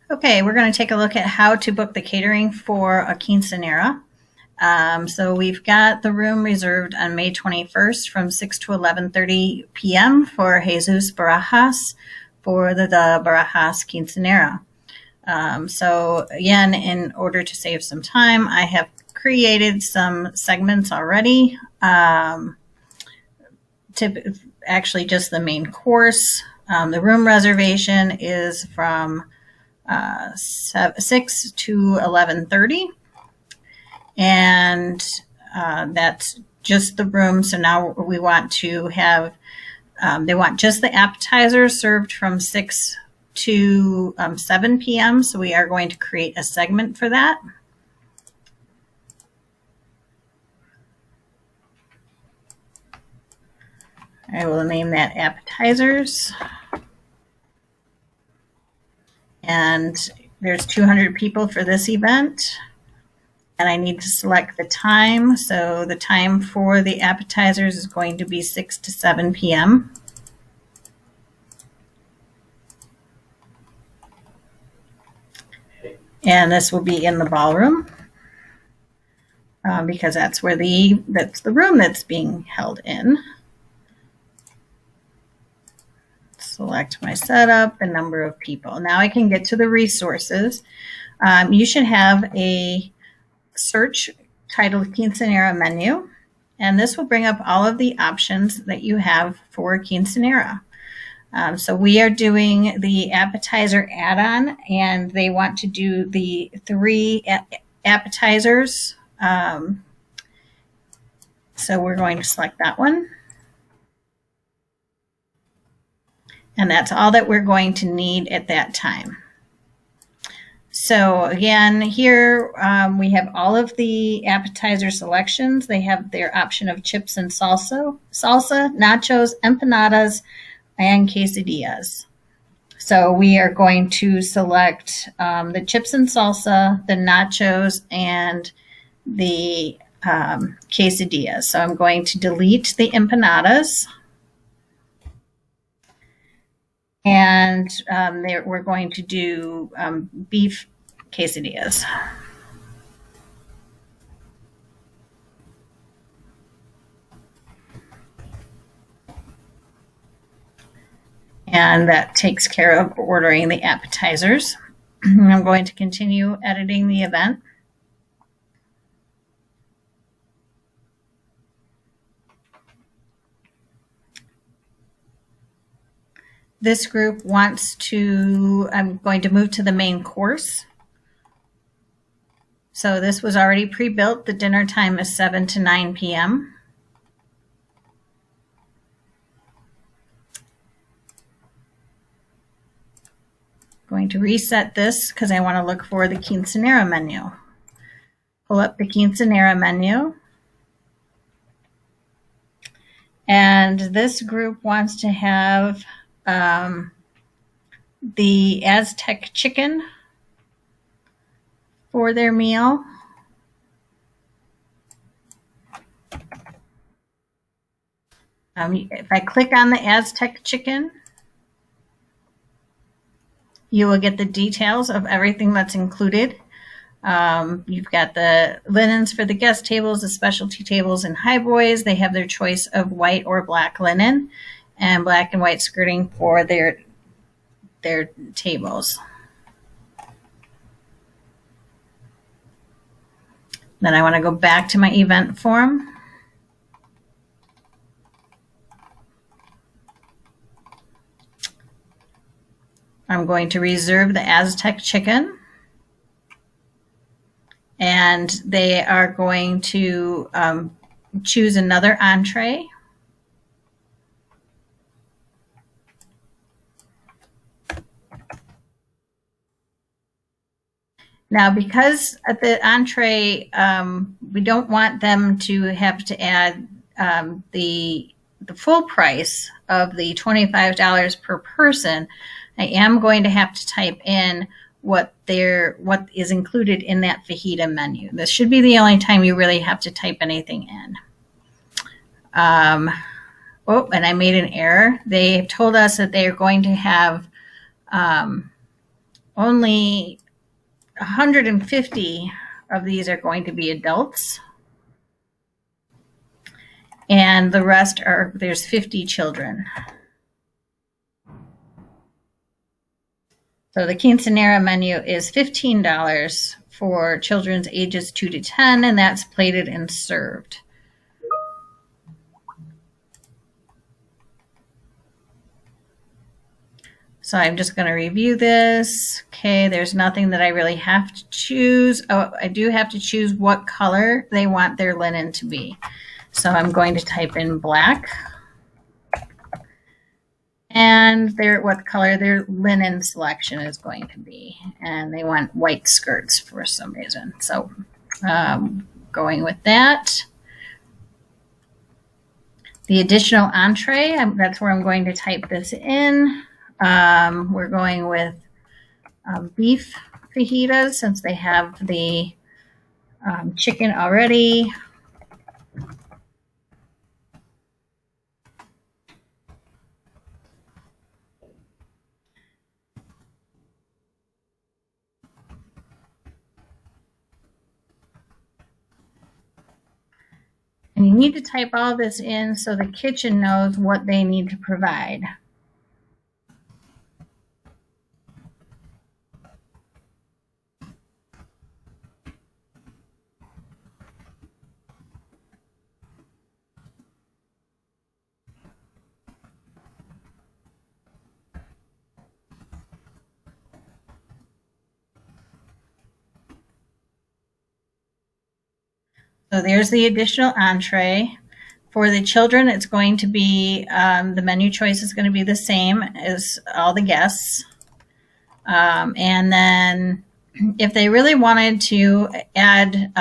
Okay, we're going to take a look at how to book the catering for a quinceanera. So we've got the room reserved on May 21st from 6 to 11:30 p.m. for Jesus Barajas for the Barajas Quinceanera. So again, in order to save some time, I have created some segments already. Actually, just the main course. The room reservation is from 6 to 11:30, and that's just the room. So now we want to have, they want just the appetizers served from 6 to 7 p.m. So we are going to create a segment for that. I will name that appetizers. And there's 200 people for this event. And I need to select the time. So the time for the appetizers is going to be 6 to 7 p.m. And this will be in the ballroom because that's where that's the room that's being held in. Select my setup, the number of people. Now I can get to the resources. You should have a search titled Quinceanera Menu, and this will bring up all of the options that you have for Quinceanera. So we are doing the appetizer add-on, and they want to do the 3 appetizers. So we're going to select that one. And that's all that we're going to need at that time. So again, here we have all of the appetizer selections. They have their option of chips and salsa, nachos, empanadas, and quesadillas. So we are going to select the chips and salsa, the nachos, and the quesadillas. So I'm going to delete the empanadas. And we're going to do beef quesadillas. And that takes care of ordering the appetizers. I'm going to continue editing the event. This group wants to, I'm going to move to the main course. So this was already pre-built. The dinner time is 7 to 9 p.m. Going to reset this because I want to look for the Quinceanera menu. Pull up the Quinceanera menu. And this group wants to have the Aztec chicken for their meal. If I click on the Aztec chicken, you will get the details of everything that's included. You've got the linens for the guest tables, the specialty tables, and highboys. They have their choice of white or black linen, and black and white skirting for their tables. Then I want to go back to my event form. I'm going to reserve the Aztec chicken, and they are going to choose another entree. Now, because at the entree, we don't want them to have to add the full price of the $25 per person, I am going to have to type in what is included in that fajita menu. This should be the only time you really have to type anything in. Oh, and I made an error. They told us that they are going to have only 150 of these are going to be adults. And the rest are, there's 50 children. So the Quinceanera menu is $15 for children's ages 2 to 10, and that's plated and served. So I'm just going to review this. Okay, there's nothing that I really have to choose. Oh, I do have to choose what color they want their linen to be. So I'm going to type in black. And what color their linen selection is going to be. And they want white skirts for some reason. So going with that. The additional entree, that's where I'm going to type this in. We're going with beef fajitas since they have the chicken already. And you need to type all this in so the kitchen knows what they need to provide. So there's the additional entree. For the children, it's going to be, the menu choice is going to be the same as all the guests. And then if they really wanted to add,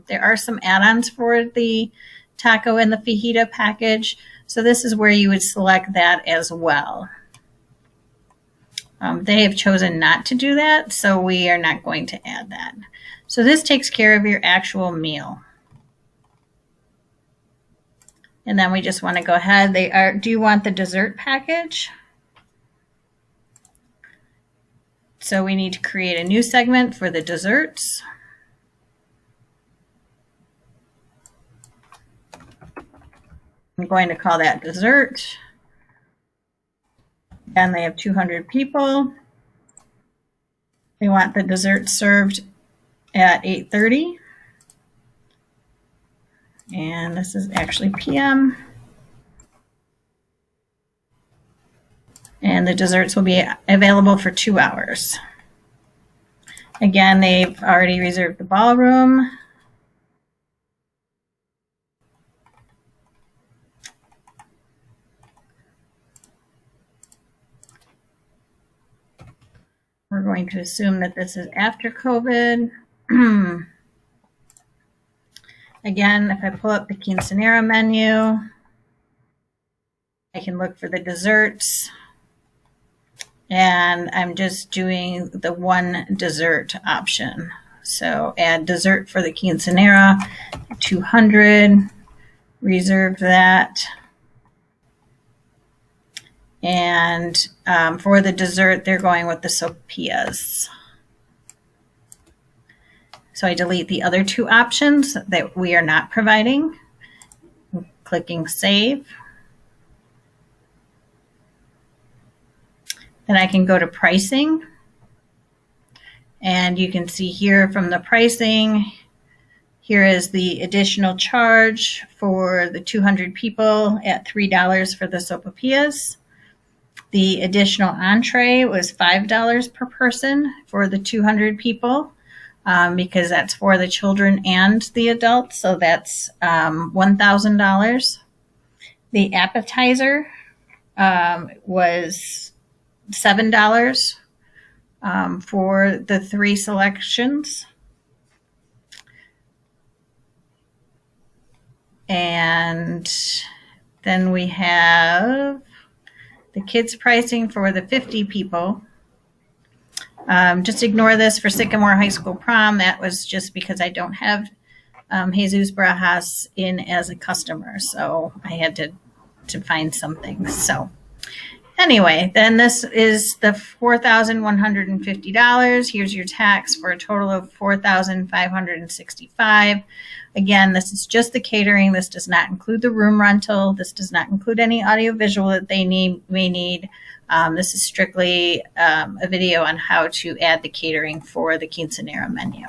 there are some add-ons for the taco and the fajita package. So this is where you would select that as well. They have chosen not to do that, so we are not going to add that. So this takes care of your actual meal. And then we just want to go ahead. Do you want the dessert package? So we need to create a new segment for the desserts. I'm going to call that dessert. And they have 200 people. They want the dessert served at 8:30. And this is actually PM. And the desserts will be available for 2 hours. Again, they've already reserved the ballroom. We're going to assume that this is after COVID. Again, if I pull up the Quinceanera menu, I can look for the desserts. And I'm just doing the one dessert option. So add dessert for the Quinceanera, 200, reserve that. And for the dessert, they're going with the sopapillas. So I delete the other two options that we are not providing. Clicking save. Then I can go to pricing. And you can see here from the pricing, here is the additional charge for the 200 people at $3 for the sopapillas. The additional entree was $5 per person for the 200 people. Because that's for the children and the adults, so that's $1,000. The appetizer was $7 for the 3 selections. And then we have the kids pricing for the 50 people. Just ignore this for Sycamore High School prom. That was just because I don't have Jesus Barajas in as a customer, so I had to find something. So Anyway, then this is the $4,150. Here's your tax for a total of $4,565. Again, this is just the catering. This does not include the room rental. This does not include any audiovisual that they may need. This is strictly a video on how to add the catering for the Quinceanera menu.